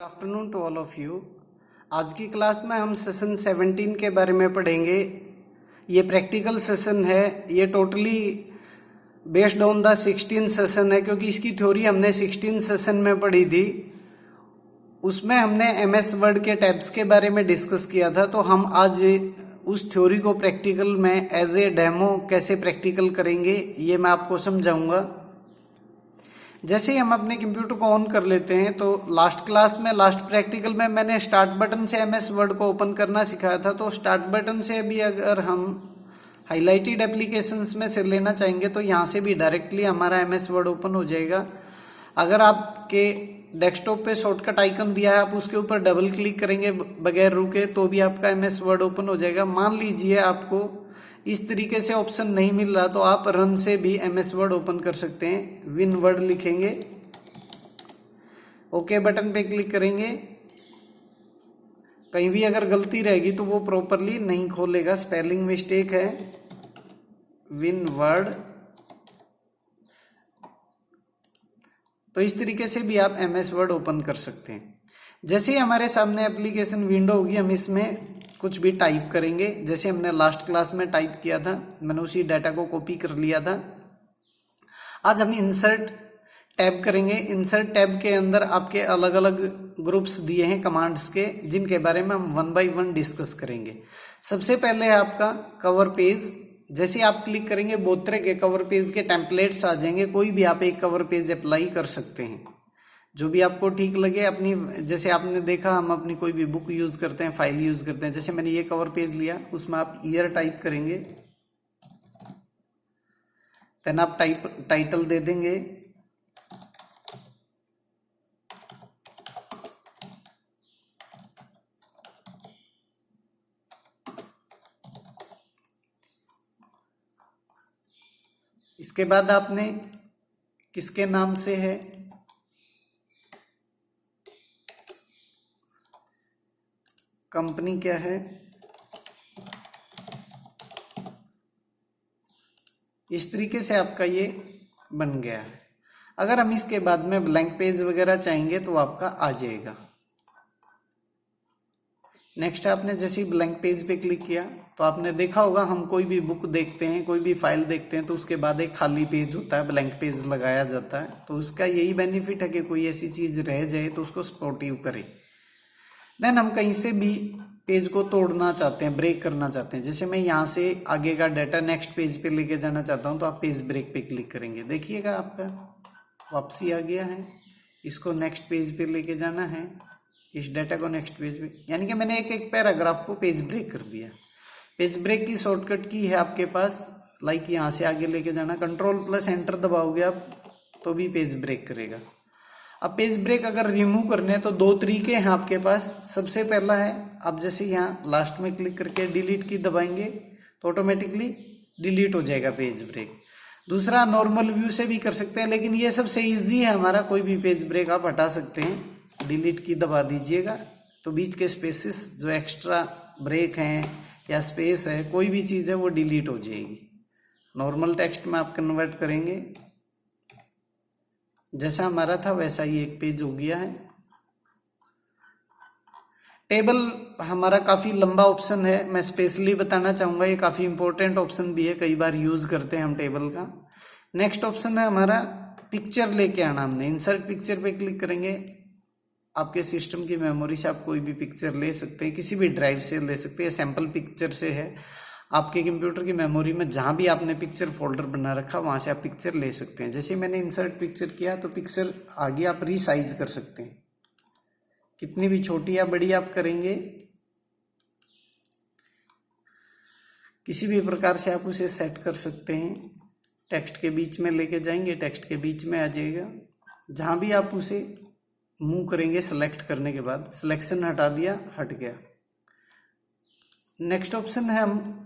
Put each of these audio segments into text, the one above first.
Afternoon to all of you. आज की class में हम सेशन 17 के बारे में पढ़ेंगे। ये प्रैक्टिकल सेशन है। ये totally based on the 16 session है, क्योंकि इसकी थ्योरी हमने 16 सेशन में पढ़ी थी। उसमें हमने एमएस वर्ड के टैब्स के बारे में डिस्कस किया था। तो हम आज उस थ्योरी को प्रैक्टिकल में एज ए डेमो कैसे प्रैक्टिकल करेंगे ये मैं आपको समझाऊंगा। जैसे ही हम अपने कंप्यूटर को ऑन कर लेते हैं, तो लास्ट क्लास में लास्ट प्रैक्टिकल में मैंने स्टार्ट बटन से एमएस वर्ड को ओपन करना सिखाया था। तो स्टार्ट बटन से भी अगर हम हाइलाइटेड एप्लीकेशंस में से लेना चाहेंगे तो यहाँ से भी डायरेक्टली हमारा एमएस वर्ड ओपन हो जाएगा। अगर आपके डेस्कटॉप पे शॉर्टकट आइकन दिया है, आप उसके ऊपर डबल क्लिक करेंगे बगैर रुके तो भी आपका एमएस वर्ड ओपन हो जाएगा। मान लीजिए आपको इस तरीके से ऑप्शन नहीं मिल रहा तो आप रन से भी एमएस वर्ड ओपन कर सकते हैं। विन वर्ड लिखेंगे, ओके बटन पे क्लिक करेंगे। कहीं भी अगर गलती रहेगी तो वो प्रॉपरली नहीं खोलेगा, स्पेलिंग मिस्टेक है। Win word. तो इस तरीके से भी आप एमएस वर्ड ओपन कर सकते हैं। जैसे ही हमारे सामने एप्लीकेशन विंडो होगी, हम इसमें कुछ भी टाइप करेंगे। जैसे हमने लास्ट क्लास में टाइप किया था, मैंने उसी डाटा को कॉपी कर लिया था। आज हम इंसर्ट टैब करेंगे। इंसर्ट टैब के अंदर आपके अलग अलग ग्रुप्स दिए हैं कमांड्स के, जिनके बारे में हम वन बाय वन डिस्कस करेंगे। सबसे पहले है आपका कवर पेज। जैसे आप क्लिक करेंगे, बहुत तरह के कवर पेज के टेम्पलेट्स आ जाएंगे। कोई भी आप एक कवर पेज अप्लाई कर सकते हैं, जो भी आपको ठीक लगे। अपनी जैसे आपने देखा, हम अपनी कोई भी बुक यूज करते हैं, फाइल यूज करते हैं। जैसे मैंने ये कवर पेज लिया, उसमें आप ईयर टाइप करेंगे, देन आप टाइटल दे देंगे। इसके बाद आपने किसके नाम से है, कंपनी क्या है, इस तरीके से आपका ये बन गया है। अगर हम इसके बाद में ब्लैंक पेज वगैरह चाहेंगे तो आपका आ जाएगा। नेक्स्ट आपने जैसे ही ब्लैंक पेज पे क्लिक किया तो आपने देखा होगा, हम कोई भी बुक देखते हैं, कोई भी फाइल देखते हैं तो उसके बाद एक खाली पेज होता है, ब्लैंक पेज लगाया जाता है। तो उसका यही बेनिफिट है कि कोई ऐसी चीज रह जाए तो उसको स्पॉटिव करे। देन हम कहीं से भी पेज को तोड़ना चाहते हैं, ब्रेक करना चाहते हैं। जैसे मैं यहाँ से आगे का डाटा नेक्स्ट पेज पे लेके जाना चाहता हूँ, तो आप पेज ब्रेक पे क्लिक करेंगे। देखिएगा आपका वापसी आ गया है। इसको नेक्स्ट पेज पे लेके जाना है, इस डाटा को नेक्स्ट पेज पे, यानी कि मैंने एक एक पैराग्राफ को पेज ब्रेक कर दिया। पेज ब्रेक की शॉर्टकट की है आपके पास, लाइक यहाँ से आगे लेके जाना, कंट्रोल+Enter दबाओगे आप तो भी पेज ब्रेक करेगा। अब पेज ब्रेक अगर रिमूव करने हैं तो दो तरीके हैं आपके पास। सबसे पहला है, आप जैसे यहाँ लास्ट में क्लिक करके डिलीट की दबाएंगे तो ऑटोमेटिकली डिलीट हो जाएगा पेज ब्रेक। दूसरा, नॉर्मल व्यू से भी कर सकते हैं, लेकिन ये सबसे इजी है हमारा। कोई भी पेज ब्रेक आप हटा सकते हैं, डिलीट की दबा दीजिएगा तो बीच के स्पेसेस जो एक्स्ट्रा ब्रेक हैं या स्पेस है, कोई भी चीज़ है, वो डिलीट हो जाएगी। नॉर्मल टेक्स्ट में आप कन्वर्ट करेंगे, जैसा हमारा था वैसा ही एक पेज हो गया है। टेबल हमारा काफी लंबा ऑप्शन है, मैं स्पेशली बताना चाहूंगा, ये काफी इंपॉर्टेंट ऑप्शन भी है, कई बार यूज करते हैं हम टेबल का। नेक्स्ट ऑप्शन है हमारा पिक्चर लेके आना। हमने इंसर्ट पिक्चर पे क्लिक करेंगे। आपके सिस्टम की मेमोरी से आप कोई भी पिक्चर ले सकते हैं, किसी भी ड्राइव से ले सकते हैं। सैंपल पिक्चर से है, आपके कंप्यूटर की मेमोरी में जहां भी आपने पिक्चर फोल्डर बना रखा वहां से आप पिक्चर ले सकते हैं। जैसे मैंने इंसर्ट पिक्चर किया तो पिक्चर आगे आप रीसाइज कर सकते हैं, कितनी भी छोटी या बड़ी आप करेंगे, किसी भी प्रकार से आप उसे सेट कर सकते हैं। टेक्स्ट के बीच में लेके जाएंगे, टेक्स्ट के बीच में आ जाएगा। जहां भी आप उसे मूव करेंगे, सेलेक्ट करने के बाद सिलेक्शन हटा दिया, हट गया। नेक्स्ट ऑप्शन है, हम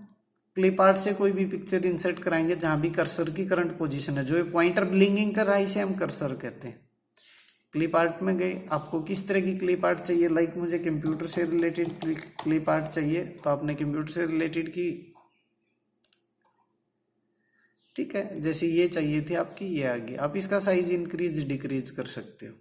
क्लिप आर्ट से कोई भी पिक्चर इंसर्ट कराएंगे जहां भी कर्सर की करंट पोजीशन है। जो ये पॉइंटर ब्लिंकिंग कर रहा है इसे हम कर्सर कहते हैं। क्लिप आर्ट में गए, आपको किस तरह की क्लिप आर्ट चाहिए, लाइक मुझे कंप्यूटर से रिलेटेड क्लिप आर्ट चाहिए तो आपने कंप्यूटर से रिलेटेड की, ठीक है। जैसे ये चाहिए थी आपकी, ये आ गई। आप इसका साइज इंक्रीज डिक्रीज कर सकते हो।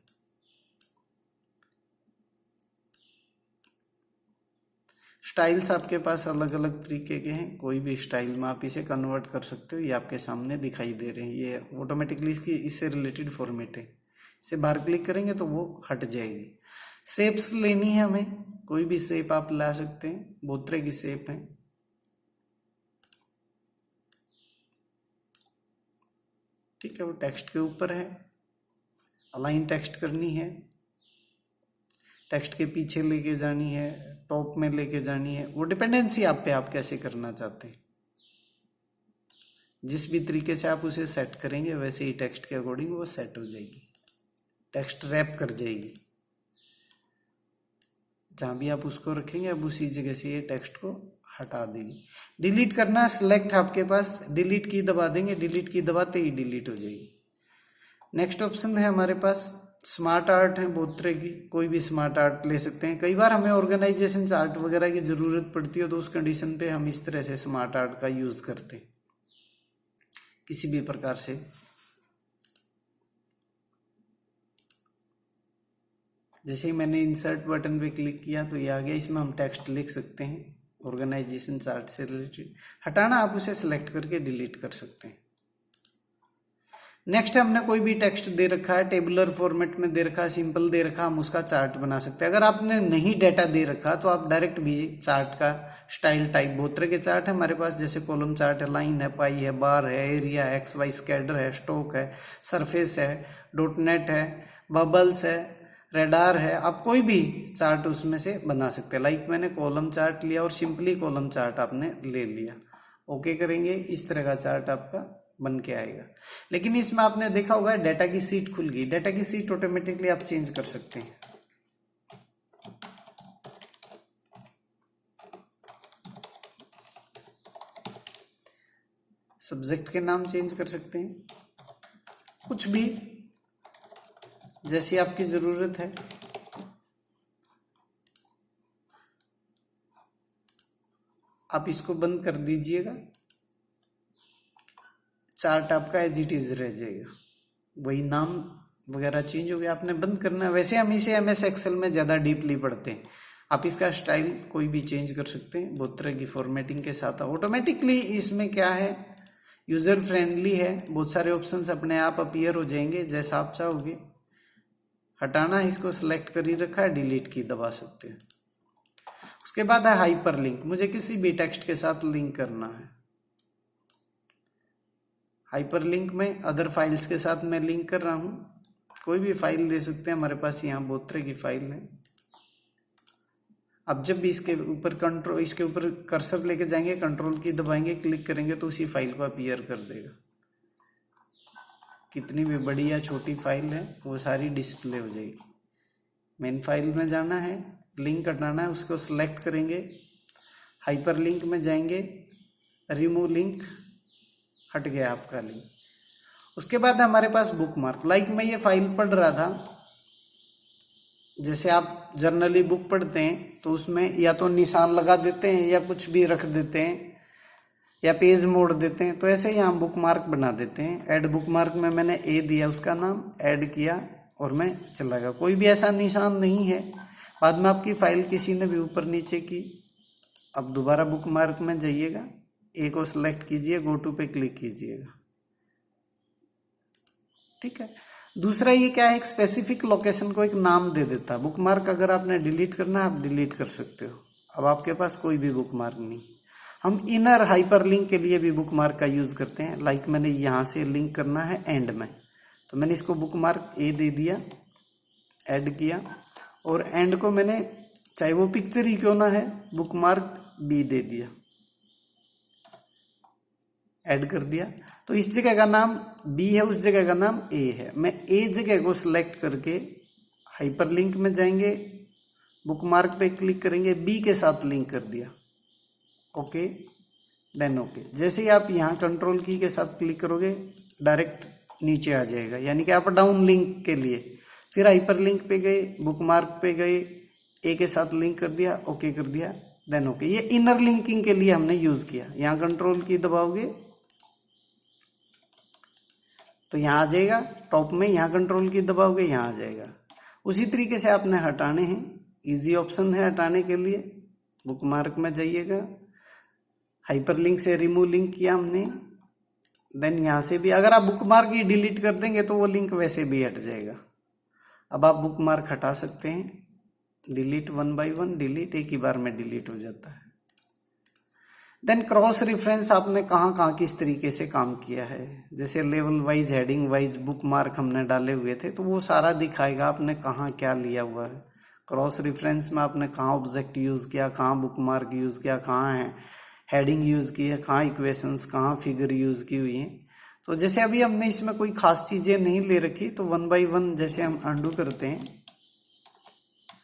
स्टाइल्स आपके पास अलग अलग तरीके के हैं, कोई भी स्टाइल में आप इसे कन्वर्ट कर सकते हो। ये आपके सामने दिखाई दे रहे हैं, ये ऑटोमेटिकली इसकी इससे रिलेटेड फॉर्मेट है। इसे बाहर क्लिक करेंगे तो वो हट जाएगी। शेप्स लेनी है हमें, कोई भी शेप आप ला सकते हैं, बहुत तरह की शेप है। ठीक है, वो टेक्स्ट के ऊपर है, अलाइन टेक्स्ट करनी है, टेक्स्ट के पीछे लेके जानी है, टॉप में लेके जानी है, वो डिपेंडेंसी आप पे, आप कैसे करना चाहते हैं। जिस भी तरीके से आप उसे सेट करेंगे वैसे ही टेक्स्ट के अकॉर्डिंग वो सेट हो जाएगी, टेक्स्ट रैप कर जाएगी। जहां भी आप उसको रखेंगे अब उसी जगह से ये टेक्स्ट को हटा देगी। डिलीट करना, सिलेक्ट आपके पास, डिलीट की दबा देंगे, डिलीट की दबाते ही डिलीट हो जाएगी। नेक्स्ट ऑप्शन है हमारे पास स्मार्ट आर्ट है, बहुत तरह की, कोई भी स्मार्ट आर्ट ले सकते हैं। कई बार हमें ऑर्गेनाइजेशन आर्ट वगैरह की जरूरत पड़ती है तो उस कंडीशन पे हम इस तरह से स्मार्ट आर्ट का यूज करते हैं, किसी भी प्रकार से। जैसे ही मैंने इंसर्ट बटन पे क्लिक किया तो ये आ गया, इसमें हम टेक्स्ट लिख सकते हैं ऑर्गेनाइजेशन चार्ट से रिलेटेड। हटाना आप उसे सिलेक्ट करके डिलीट कर सकते हैं। नेक्स्ट हमने कोई भी टेक्स्ट दे रखा है, टेबुलर फॉर्मेट में दे रखा है, सिंपल दे रखा, हम उसका चार्ट बना सकते हैं। अगर आपने नहीं डाटा दे रखा तो आप डायरेक्ट भी चार्ट का स्टाइल टाइप, बहुत तरह के चार्ट है हमारे पास, जैसे कॉलम चार्ट है, लाइन है, पाई है, बार है, एरिया है, एक्स वाई स्कैडर है, स्टॉक है, सरफेस है, डॉट नेट है, बबल्स है, रेडार है, आप कोई भी चार्ट उसमें से बना सकते हैं। लाइक मैंने कॉलम चार्ट लिया और सिंपली कॉलम चार्ट आपने ले लिया, ओके करेंगे, इस तरह का चार्ट आपका बन के आएगा। लेकिन इसमें आपने देखा होगा डाटा की सीट खुल गई, डाटा की सीट ऑटोमेटिकली आप चेंज कर सकते हैं। सब्जेक्ट के नाम चेंज कर सकते हैं, कुछ भी जैसी आपकी जरूरत है। आप इसको बंद कर दीजिएगा, चार्ट आपका एज इट इज रह जाएगा, वही नाम वगैरह चेंज हो गया, आपने बंद करना है। वैसे हम इसे MS एक्सेल में ज़्यादा डीपली पढ़ते हैं, आप इसका स्टाइल कोई भी चेंज कर सकते हैं, बहुत तरह की फॉर्मेटिंग के साथ। ऑटोमेटिकली इसमें क्या है, यूज़र फ्रेंडली है, बहुत सारे ऑप्शंस अपने आप अपीयर हो जाएंगे जैसा आप चाहोगे। हटाना है, इसको सिलेक्ट कर ही रखा है, डिलीट की दबा सकते हैं। उसके बाद है हाइपर लिंक, मुझे किसी भी टेक्स्ट के साथ लिंक करना है। हाइपर लिंक में अदर फाइल्स के साथ मैं लिंक कर रहा हूं, कोई भी फाइल ले सकते हैं, हमारे पास यहाँ बहुत तरह की फाइल है। अब जब भी इसके ऊपर कर्सर लेके जाएंगे, कंट्रोल की दबाएंगे, क्लिक करेंगे तो उसी फाइल को अपीयर कर देगा। कितनी भी बड़ी या छोटी फाइल है वो सारी डिस्प्ले हो जाएगी। मेन फाइल में जाना है, लिंक हटाना है, उसको सिलेक्ट करेंगे, हाइपर लिंक में जाएंगे, रिमूव लिंक, हट गया आपका लिंक। उसके बाद हमारे पास बुक मार्क, लाइक मैं ये फाइल पढ़ रहा था, जैसे आप जर्नली बुक पढ़ते हैं तो उसमें या तो निशान लगा देते हैं या कुछ भी रख देते हैं या पेज मोड़ देते हैं, तो ऐसे ही हम बुक मार्क बना देते हैं। ऐड बुक मार्क में मैंने ए दिया, उसका नाम ऐड किया और मैं चला गया, कोई भी ऐसा निशान नहीं है। बाद में आपकी फाइल किसी ने भी ऊपर नीचे की, अब दोबारा बुक मार्क में जाइएगा, ए को सिलेक्ट कीजिए, गो टू पे क्लिक कीजिएगा, ठीक है। दूसरा ये क्या है, एक स्पेसिफिक लोकेशन को एक नाम दे देता है। बुक मार्क अगर आपने डिलीट करना है आप डिलीट कर सकते हो, अब आपके पास कोई भी बुक मार्क नहीं। हम इनर हाइपर लिंक के लिए भी बुक मार्क का यूज करते हैं, लाइक मैंने यहाँ से लिंक करना है एंड में, तो मैंने इसको बुक मार्क ए दे दिया, ऐड किया, और एंड को मैंने चाहे वो पिक्चर ही क्यों ना है बुक मार्क बी दे दिया, ऐड कर दिया। तो इस जगह का नाम बी है, उस जगह का नाम ए है। मैं ए जगह को सिलेक्ट करके हाइपर लिंक में जाएंगे, बुक मार्क पे क्लिक करेंगे, बी के साथ लिंक कर दिया, ओके देन ओके। जैसे ही आप यहाँ कंट्रोल की के साथ क्लिक करोगे डायरेक्ट नीचे आ जाएगा, यानी कि अप डाउन लिंक के लिए। फिर हाइपर लिंक पे गए, बुक मार्क पे गए, ए के साथ लिंक कर दिया, ओके कर दिया, देन ओके। ये इनर लिंकिंग के लिए हमने यूज किया। यहाँ कंट्रोल की दबाओगे तो यहाँ आ जाएगा टॉप में, यहाँ कंट्रोल की दबाओगे यहाँ आ जाएगा। उसी तरीके से आपने हटाने हैं, इजी ऑप्शन है हटाने के लिए, बुकमार्क में जाइएगा, हाइपरलिंक से रिमूव लिंक किया हमने, देन यहाँ से भी अगर आप बुकमार्क ही डिलीट कर देंगे तो वो लिंक वैसे भी हट जाएगा। अब आप बुकमार्क हटा सकते हैं, डिलीट 1 बाय 1 डिलीट, एक ही बार में डिलीट हो जाता है। देन क्रॉस रेफरेंस आपने कहाँ कहाँ किस तरीके से काम किया है, जैसे level wise, heading wise bookmark हमने डाले हुए थे तो वो सारा दिखाएगा आपने कहाँ क्या लिया हुआ है। क्रॉस रेफरेंस में आपने कहाँ ऑब्जेक्ट यूज किया, कहाँ बुकमार्क यूज किया, कहाँ है हेडिंग यूज की है, कहाँ इक्वेशंस, कहाँ फिगर यूज की हुई है। तो जैसे अभी हमने इसमें कोई खास चीजें नहीं ले रखी तो 1 बाय 1 जैसे हम अंडू करते हैं,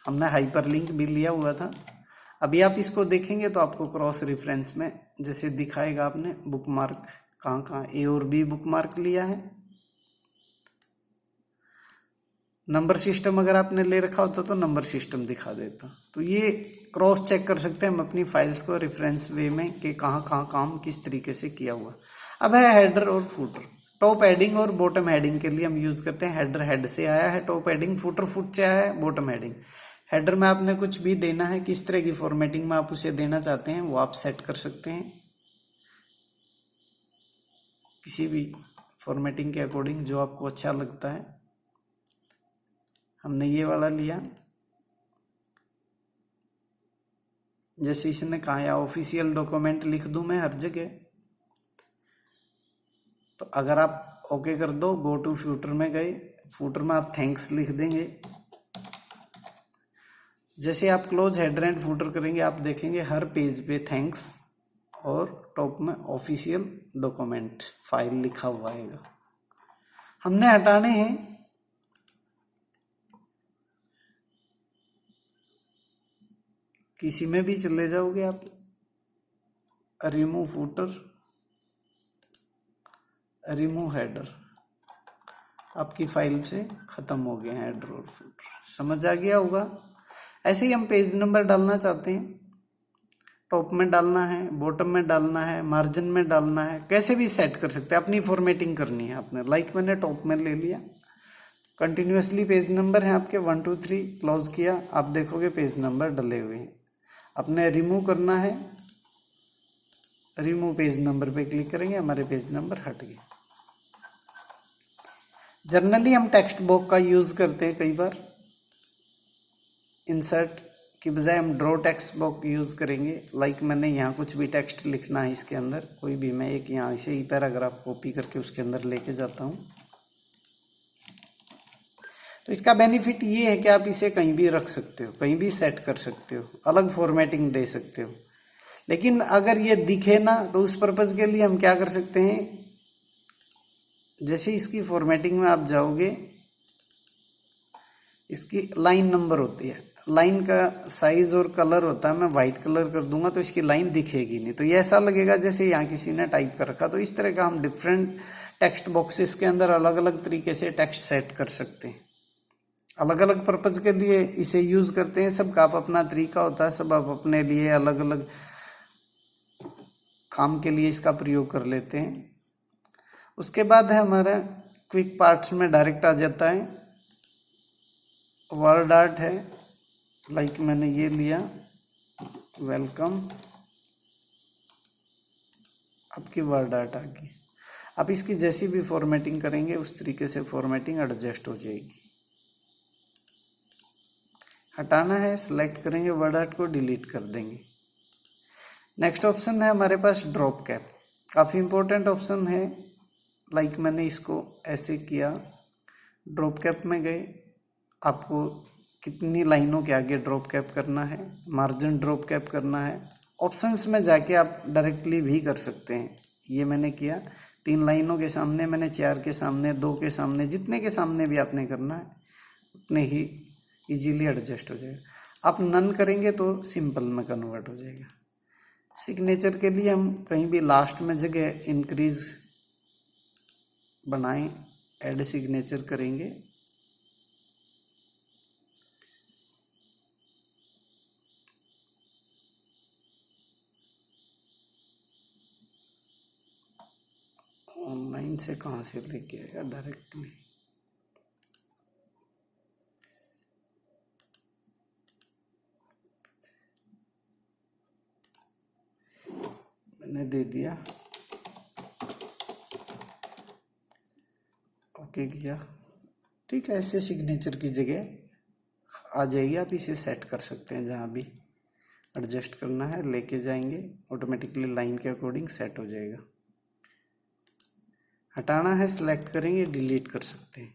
हमने हाइपरलिंक भी लिया हुआ था। अभी आप इसको देखेंगे तो आपको क्रॉस रेफरेंस में जैसे दिखाएगा आपने बुकमार्क कहाँ कहाँ ए और बी बुकमार्क लिया है। नंबर सिस्टम अगर आपने ले रखा होता तो नंबर सिस्टम दिखा देता। तो ये क्रॉस चेक कर सकते हैं हम अपनी फाइल्स को रेफरेंस वे में कि कहाँ कहाँ काम किस तरीके से किया हुआ। अब है हेडर और फुटर। टॉप हेडिंग और बॉटम हेडिंग के लिए हम यूज करते हैं हेडर, हेड से आया है टॉप हेडिंग, फुटर फुट से आया है बॉटम हेडिंग। हेडर में आपने कुछ भी देना है, किस तरह की फॉर्मेटिंग में आप उसे देना चाहते हैं वो आप सेट कर सकते हैं, किसी भी फॉर्मेटिंग के अकॉर्डिंग जो आपको अच्छा लगता है। हमने ये वाला लिया, जैसे इसने कहा या ऑफिशियल डॉक्यूमेंट लिख दूं मैं हर जगह, तो अगर आप ओके कर दो, गो टू फ्यूटर में गए, फूटर में आप थैंक्स लिख देंगे। जैसे आप क्लोज हेडर एंड फूटर करेंगे आप देखेंगे हर पेज पे थैंक्स और टॉप में ऑफिशियल डॉक्यूमेंट फाइल लिखा हुआ आएगा। हमने हटाने हैं, किसी में भी चले जाओगे आप, रिमूव फूटर, रिमूव हेडर, आपकी फाइल से खत्म हो गए हेडर और फुटर। समझ आ गया होगा। ऐसे ही हम पेज नंबर डालना चाहते हैं, टॉप में डालना है, बॉटम में डालना है, मार्जिन में डालना है, कैसे भी सेट कर सकते हैं, अपनी फॉर्मेटिंग करनी है आपने। लाइक मैंने टॉप में ले लिया, कंटिन्यूसली पेज नंबर है आपके 1 2 3, क्लोज किया, आप देखोगे पेज नंबर डले हुए हैं। अपने रिमूव करना है, रिमूव पेज नंबर पे क्लिक करेंगे, हमारे पेज नंबर हट गए। जनरली हम टेक्स्ट बॉक्स का यूज करते हैं कई बार, इंसर्ट की बजाय हम ड्रॉ टेक्स्ट बॉक्स यूज करेंगे। लाइक मैंने यहाँ कुछ भी टेक्स्ट लिखना है इसके अंदर, कोई भी मैं एक यहाँ से ही पैराग्राफ कॉपी करके उसके अंदर लेके जाता हूँ। तो इसका बेनिफिट ये है कि आप इसे कहीं भी रख सकते हो, कहीं भी सेट कर सकते हो, अलग फॉर्मेटिंग दे सकते हो। लेकिन अगर ये दिखे ना तो उस पर्पज के लिए हम क्या कर सकते हैं, जैसे इसकी फॉर्मेटिंग में आप जाओगे, इसकी लाइन नंबर होती है, लाइन का साइज और कलर होता है, मैं वाइट कलर कर दूंगा तो इसकी लाइन दिखेगी नहीं, तो ये ऐसा लगेगा जैसे यहाँ किसी ने टाइप कर रखा। तो इस तरह का हम डिफरेंट टेक्स्ट बॉक्सेस के अंदर अलग अलग तरीके से टेक्स्ट सेट कर सकते हैं, अलग अलग पर्पज के लिए इसे यूज करते हैं। सबका अपना तरीका होता है, सब आप अपने लिए अलग अलग काम के लिए इसका प्रयोग कर लेते हैं। उसके बाद है हमारा क्विक पार्ट्स में डायरेक्ट आ जाता है, वर्ड आर्ट है, लाइक मैंने ये लिया वेलकम, आपकी वर्ड आर्ट आ गई। आप इसकी जैसी भी फॉर्मेटिंग करेंगे उस तरीके से फॉर्मेटिंग एडजस्ट हो जाएगी। हटाना है, सिलेक्ट करेंगे, वर्ड आर्ट को डिलीट कर देंगे। नेक्स्ट ऑप्शन है हमारे पास ड्रॉप कैप, काफ़ी इंपॉर्टेंट ऑप्शन है। लाइक मैंने इसको ऐसे किया, ड्रॉप कैप में गए, आपको कितनी लाइनों के आगे ड्रॉप कैप करना है, मार्जिन ड्रॉप कैप करना है, ऑप्शंस में जाके आप डायरेक्टली भी कर सकते हैं। ये मैंने किया 3 लाइनों के सामने, मैंने 4 के सामने, 2 के सामने, जितने के सामने भी आपने करना है उतने ही इजीली एडजस्ट हो जाएगा। आप नन करेंगे तो सिंपल में कन्वर्ट हो जाएगा। सिग्नेचर के लिए हम कहीं भी लास्ट में जगह इंक्रीज बनाएं, ऐड सिग्नेचर करेंगे, ऑनलाइन से कहाँ से लेके आएगा डायरेक्टली। मैंने दे दिया, ओके किया, ठीक है। ऐसे सिग्नेचर की जगह आ जाएगी, आप इसे सेट कर सकते हैं, जहाँ भी एडजस्ट करना है लेके जाएंगे, ऑटोमेटिकली लाइन के अकॉर्डिंग सेट हो जाएगा। हटाना है सिलेक्ट करेंगे, डिलीट कर सकते हैं।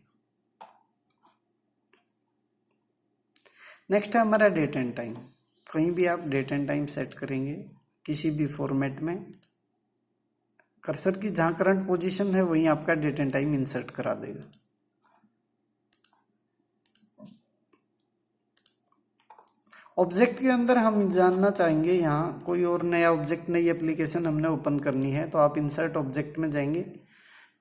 नेक्स्ट है हमारा डेट एंड टाइम। कहीं भी आप डेट एंड टाइम सेट करेंगे किसी भी फॉर्मेट में, कर्सर की जहाँ करंट पोजीशन है वहीं आपका डेट एंड टाइम इंसर्ट करा देगा। ऑब्जेक्ट के अंदर हम जानना चाहेंगे, यहाँ कोई और नया ऑब्जेक्ट, नई एप्लीकेशन हमने ओपन करनी है, तो आप इंसर्ट ऑब्जेक्ट में जाएंगे,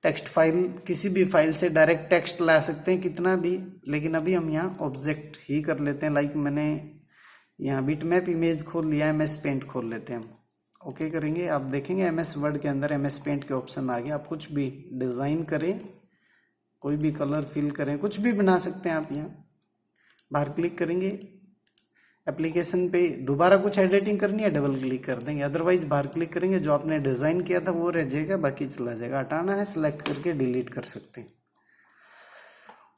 टेक्स्ट फाइल, किसी भी फाइल से डायरेक्ट टेक्स्ट ला सकते हैं कितना भी, लेकिन अभी हम यहाँ ऑब्जेक्ट ही कर लेते हैं। लाइक मैंने यहाँ बिटमैप इमेज खोल लिया, एमएस पेंट खोल लेते हैं हम, ओके करेंगे। आप देखेंगे एमएस वर्ड के अंदर एमएस पेंट के ऑप्शन आ गए। आप कुछ भी डिज़ाइन करें, कोई भी कलर फिल करें, कुछ भी बना सकते हैं आप। यहाँ बाहर क्लिक करेंगे, एप्लीकेशन पे दोबारा कुछ एडिटिंग करनी है डबल क्लिक कर देंगे, अदरवाइज बाहर क्लिक करेंगे, जो आपने डिज़ाइन किया था वो रह जाएगा, बाकी चला जाएगा। हटाना है सिलेक्ट करके डिलीट कर सकते हैं।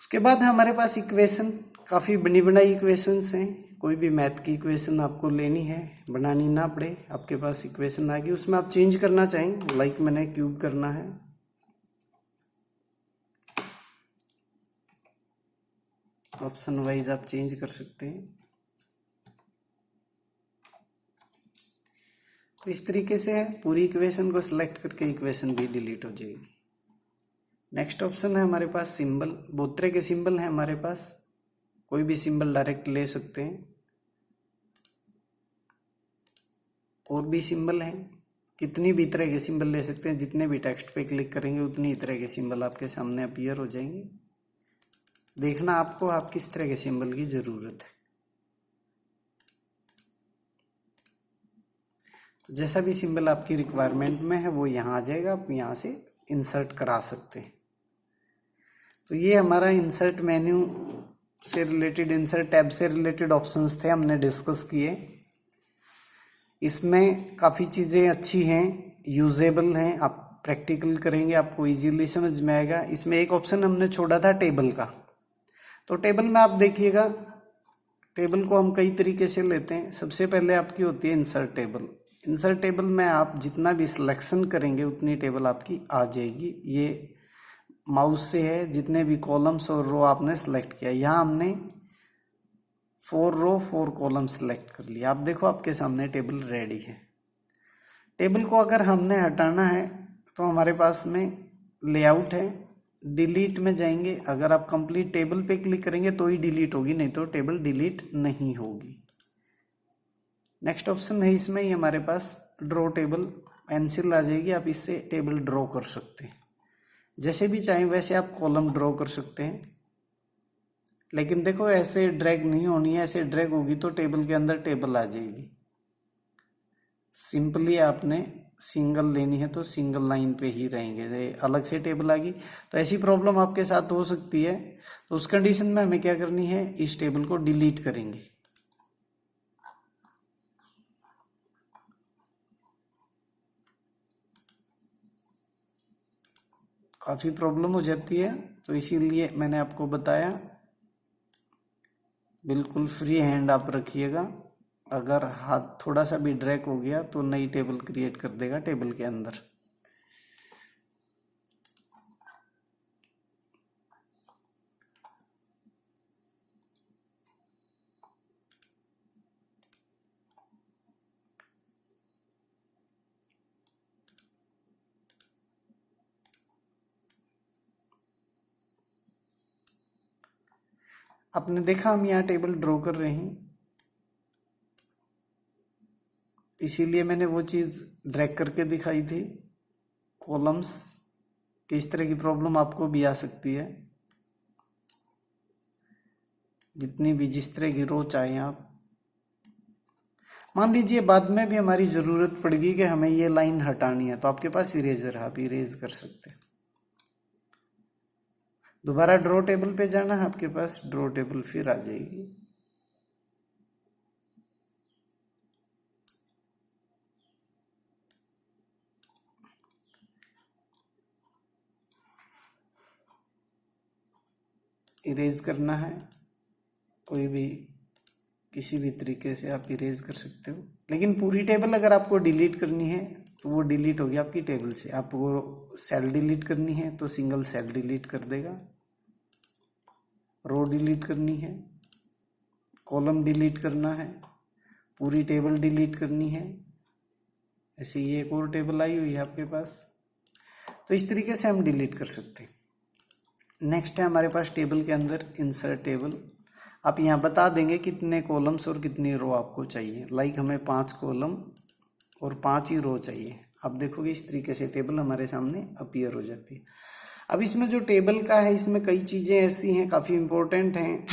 उसके बाद हमारे पास इक्वेशन, काफ़ी बनी बनाई इक्वेशंस हैं। कोई भी मैथ की इक्वेशन आपको लेनी है, बनानी ना पड़े, आपके पास इक्वेशन आ गई, उसमें आप चेंज करना चाहें, लाइक मैंने क्यूब करना है, ऑप्शन वाइज आप चेंज कर सकते हैं। तो इस तरीके से है, पूरी इक्वेशन को सिलेक्ट करके इक्वेशन भी डिलीट हो जाएगी। नेक्स्ट ऑप्शन है हमारे पास सिंबल। बहुत तरह के सिंबल हैं हमारे पास, कोई भी सिंबल डायरेक्ट ले सकते हैं। और भी सिंबल हैं, कितनी भी तरह के सिंबल ले सकते हैं, जितने भी टेक्स्ट पे क्लिक करेंगे उतनी ही तरह के सिंबल आपके सामने अपीयर हो जाएंगे। देखना आपको आप किस तरह के सिंबल की जरूरत है। तो जैसा भी सिंबल आपकी रिक्वायरमेंट में है वो यहाँ आ जाएगा, आप यहाँ से इंसर्ट करा सकते हैं। तो ये हमारा इंसर्ट मेन्यू से रिलेटेड, इंसर्ट टैब से रिलेटेड ऑप्शंस थे, हमने डिस्कस किए। इसमें काफ़ी चीज़ें अच्छी हैं, यूजेबल हैं, आप प्रैक्टिकल करेंगे आपको इजीली समझ में आएगा। इसमें एक ऑप्शन हमने छोड़ा था टेबल का, तो टेबल में आप देखिएगा, टेबल को हम कई तरीके से लेते हैं। सबसे पहले आपकी होती है इंसर्ट टेबल। इंसर्ट टेबल में आप जितना भी सिलेक्शन करेंगे उतनी टेबल आपकी आ जाएगी। ये माउस से है, जितने भी कॉलम्स और रो आपने सेलेक्ट किया, यहाँ हमने 4 रो 4 कॉलम सेलेक्ट कर लिया। आप देखो आपके सामने टेबल रेडी है। टेबल को अगर हमने हटाना है तो हमारे पास में लेआउट है, डिलीट में जाएंगे। अगर आप कंप्लीट टेबल पे क्लिक करेंगे तो ही डिलीट होगी, नहीं तो टेबल डिलीट नहीं होगी। नेक्स्ट ऑप्शन है इसमें ही हमारे पास ड्रॉ टेबल, पेंसिल आ जाएगी, आप इससे टेबल ड्रॉ कर सकते हैं। जैसे भी चाहें वैसे आप कॉलम ड्रॉ कर सकते हैं, लेकिन देखो ऐसे ड्रैग नहीं होनी है, ऐसे ड्रैग होगी तो टेबल के अंदर टेबल आ जाएगी। सिंपली आपने सिंगल लेनी है तो सिंगल लाइन पे ही रहेंगे, अलग से टेबल आ गई तो ऐसी प्रॉब्लम आपके साथ हो सकती है। तो उस कंडीशन में हमें क्या करनी है, इस टेबल को डिलीट करेंगे। काफ़ी प्रॉब्लम हो जाती है, तो इसीलिए मैंने आपको बताया बिल्कुल फ्री हैंड आप रखिएगा। अगर हाथ थोड़ा सा भी ड्रैग हो गया तो नई टेबल क्रिएट कर देगा टेबल के अंदर। आपने देखा हम यहाँ टेबल ड्रॉ कर रहे हैं, इसीलिए मैंने वो चीज़ ड्रैग करके दिखाई थी। कॉलम्स की इस तरह की प्रॉब्लम आपको भी आ सकती है, जितनी भी जिस तरह की रो चाहें आप। मान लीजिए बाद में भी हमारी ज़रूरत पड़ेगी कि हमें ये लाइन हटानी है, तो आपके पास इरेजर है, आप इरेज कर सकते हैं। दोबारा ड्रॉ टेबल पे जाना है, आपके पास ड्रॉ टेबल फिर आ जाएगी। इरेज करना है, कोई भी किसी भी तरीके से आप इरेज कर सकते हो, लेकिन पूरी टेबल अगर आपको डिलीट करनी है तो वो डिलीट होगी आपकी टेबल से। आपको सेल डिलीट करनी है तो सिंगल सेल डिलीट कर देगा, रो डिलीट करनी है, कॉलम डिलीट करना है, पूरी टेबल डिलीट करनी है। ऐसे ये एक और टेबल आई हुई है आपके पास, तो इस तरीके से हम डिलीट कर सकते हैं। नेक्स्ट है हमारे पास टेबल के अंदर इंसर्ट टेबल। आप यहाँ बता देंगे कितने कॉलम्स और कितनी रो आपको चाहिए। लाइक हमें 5 कॉलम और 5 ही रो चाहिए। आप देखोगे इस तरीके से टेबल हमारे सामने अपीयर हो जाती है। अब इसमें जो टेबल का है, इसमें कई चीज़ें ऐसी हैं काफ़ी इम्पोर्टेंट हैं,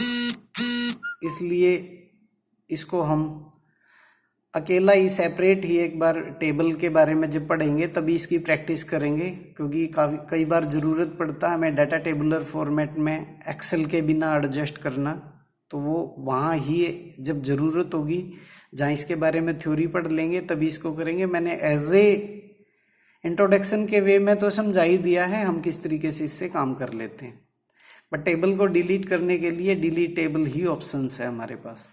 इसलिए इसको हम अकेला ही सेपरेट ही एक बार टेबल के बारे में जब पढ़ेंगे तभी इसकी प्रैक्टिस करेंगे, क्योंकि कई बार ज़रूरत पड़ता है हमें डाटा टेबुलर फॉर्मेट में एक्सेल के बिना एडजस्ट करना, तो वो वहाँ ही जब ज़रूरत होगी, जहाँ इसके बारे में थ्योरी पढ़ लेंगे तभी इसको करेंगे। मैंने एज ए इंट्रोडक्शन के वे में तो समझा ही दिया है हम किस तरीके से इससे काम कर लेते हैं, बट टेबल को डिलीट करने के लिए डिलीट टेबल ही ऑप्शंस है हमारे पास।